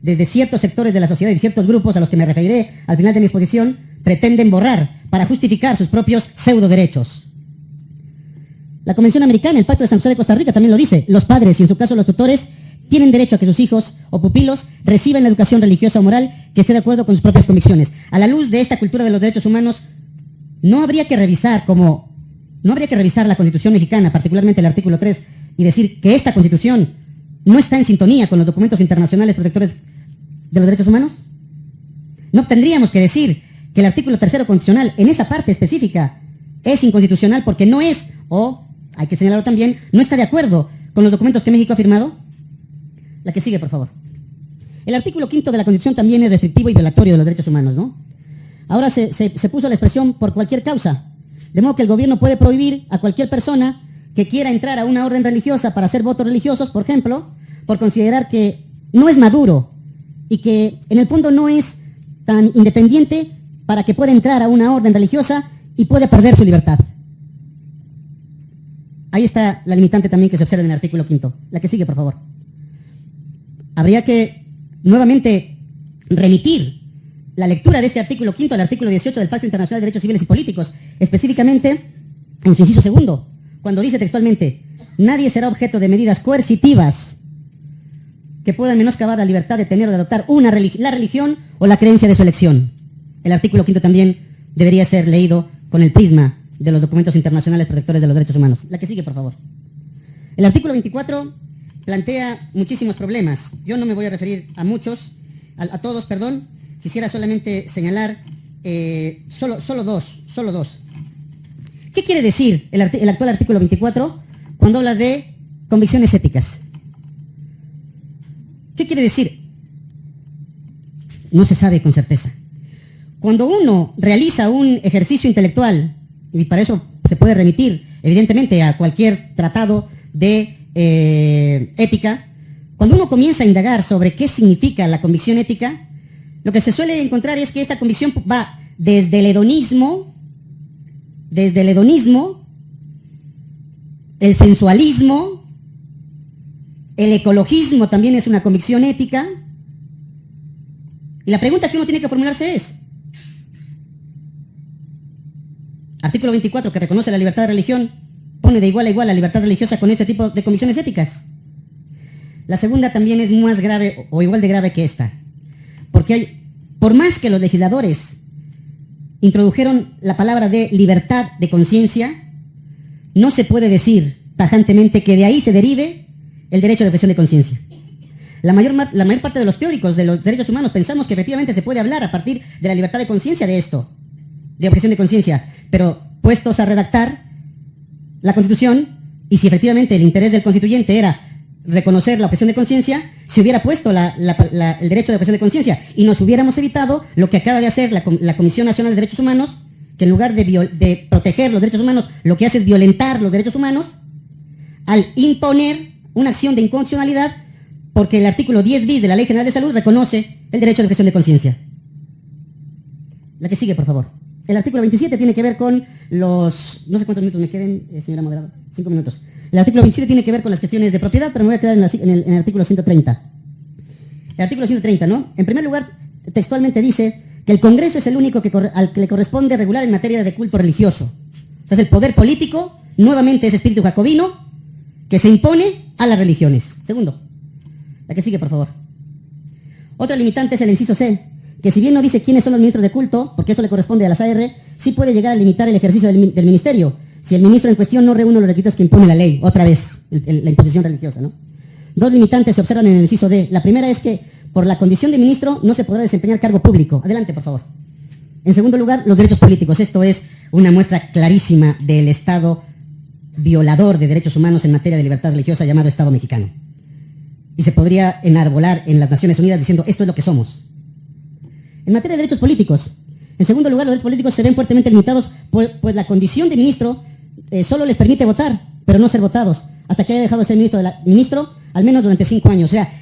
desde ciertos sectores de la sociedad y ciertos grupos a los que me referiré al final de mi exposición, pretenden borrar para justificar sus propios pseudo-derechos. La Convención Americana, el Pacto de San José de Costa Rica, también lo dice. Los padres, y en su caso los tutores, tienen derecho a que sus hijos o pupilos reciban la educación religiosa o moral que esté de acuerdo con sus propias convicciones. A la luz de esta cultura de los derechos humanos, no habría que revisar la Constitución mexicana, particularmente el artículo 3, y decir que esta Constitución no está en sintonía con los documentos internacionales protectores de los derechos humanos. No tendríamos que decir que el artículo 3 constitucional, en esa parte específica, es inconstitucional porque no es, o hay que señalarlo también, no está de acuerdo con los documentos que México ha firmado. La que sigue, por favor. El artículo 5 de la Constitución también es restrictivo y violatorio de los derechos humanos, ¿no? Ahora se puso la expresión por cualquier causa, de modo que el gobierno puede prohibir a cualquier persona que quiera entrar a una orden religiosa para hacer votos religiosos, por ejemplo, por considerar que no es maduro y que en el fondo no es tan independiente para que pueda entrar a una orden religiosa y puede perder su libertad. Ahí está la limitante también que se observa en el artículo 5. La que sigue, por favor. Habría que nuevamente remitir la lectura de este artículo 5 al artículo 18 del Pacto Internacional de Derechos Civiles y Políticos, específicamente en su inciso segundo, cuando dice textualmente: nadie será objeto de medidas coercitivas que puedan menoscabar la libertad de tener o de adoptar la religión o la creencia de su elección. El artículo 5 también debería ser leído con el prisma de los documentos internacionales protectores de los derechos humanos. La que sigue, por favor. El artículo 24 plantea muchísimos problemas. Yo no me voy a referir a muchos, a todos, perdón. Quisiera solamente señalar solo dos. ¿Qué quiere decir el actual artículo 24 cuando habla de convicciones éticas? ¿Qué quiere decir? No se sabe con certeza. Cuando uno realiza un ejercicio intelectual, y para eso se puede remitir evidentemente a cualquier tratado de ética, cuando uno comienza a indagar sobre qué significa la convicción ética, lo que se suele encontrar es que esta convicción va desde el hedonismo, el sensualismo, el ecologismo también es una convicción ética. Y la pregunta que uno tiene que formularse es: artículo 24, que reconoce la libertad de religión, pone de igual a igual la libertad religiosa con este tipo de convicciones éticas. La segunda también es más grave o igual de grave que esta, porque por más que los legisladores introdujeron la palabra de libertad de conciencia, no se puede decir tajantemente que de ahí se derive el derecho de objeción de conciencia. La mayor parte de los teóricos de los derechos humanos pensamos que efectivamente se puede hablar a partir de la libertad de conciencia de esto, de objeción de conciencia, pero puestos a redactar la Constitución, y si efectivamente el interés del constituyente era reconocer la objeción de conciencia, se hubiera puesto el derecho de objeción de conciencia y nos hubiéramos evitado lo que acaba de hacer la Comisión Nacional de Derechos Humanos, que en lugar de proteger los derechos humanos, lo que hace es violentar los derechos humanos al imponer una acción de inconstitucionalidad, porque el artículo 10 bis de la Ley General de Salud reconoce el derecho de objeción de conciencia. La que sigue, por favor. El artículo 27 tiene que ver con los... No sé cuántos minutos me queden, señora moderadora. 5 minutos. El artículo 27 tiene que ver con las cuestiones de propiedad, pero me voy a quedar en el artículo 130. El artículo 130, ¿no? En primer lugar, textualmente dice que el Congreso es el único al que le corresponde regular en materia de culto religioso. O sea, es el poder político, nuevamente ese espíritu jacobino, que se impone a las religiones. Segundo. La que sigue, por favor. Otra limitante es el inciso C, que si bien no dice quiénes son los ministros de culto, porque esto le corresponde a las AR, sí puede llegar a limitar el ejercicio del ministerio, si el ministro en cuestión no reúne los requisitos que impone la ley, otra vez, la imposición religiosa, ¿no? Dos limitantes se observan en el inciso D. La primera es que, por la condición de ministro, no se podrá desempeñar cargo público. Adelante, por favor. En segundo lugar, los derechos políticos. Esto es una muestra clarísima del Estado violador de derechos humanos en materia de libertad religiosa llamado Estado mexicano. Y se podría enarbolar en las Naciones Unidas diciendo, esto es lo que somos. En materia de derechos políticos, en segundo lugar, los derechos políticos se ven fuertemente limitados, pues la condición de ministro solo les permite votar, pero no ser votados, hasta que haya dejado de ser ministro al menos durante 5 años. O sea,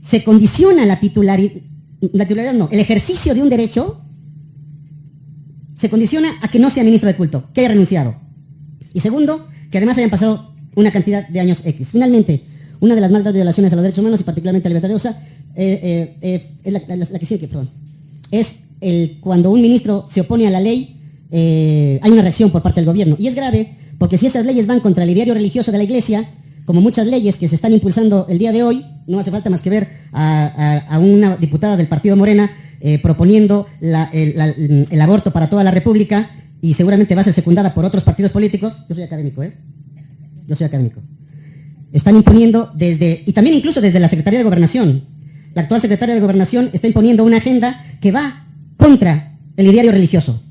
se condiciona la titularidad no, el ejercicio de un derecho se condiciona a que no sea ministro de culto, que haya renunciado. Y segundo, que además hayan pasado una cantidad de años X. Finalmente, Una de las más graves violaciones a los derechos humanos y particularmente a la libertad religiosa es la que sigue, perdón. Es cuando un ministro se opone a la ley, hay una reacción por parte del gobierno. Y es grave porque si esas leyes van contra el ideario religioso de la Iglesia, como muchas leyes que se están impulsando el día de hoy, no hace falta más que ver a una diputada del partido Morena proponiendo el aborto para toda la República, y seguramente va a ser secundada por otros partidos políticos. Yo soy académico, Yo soy académico. Están imponiendo y también incluso desde la Secretaría de Gobernación. La actual Secretaria de Gobernación está imponiendo una agenda que va contra el ideario religioso.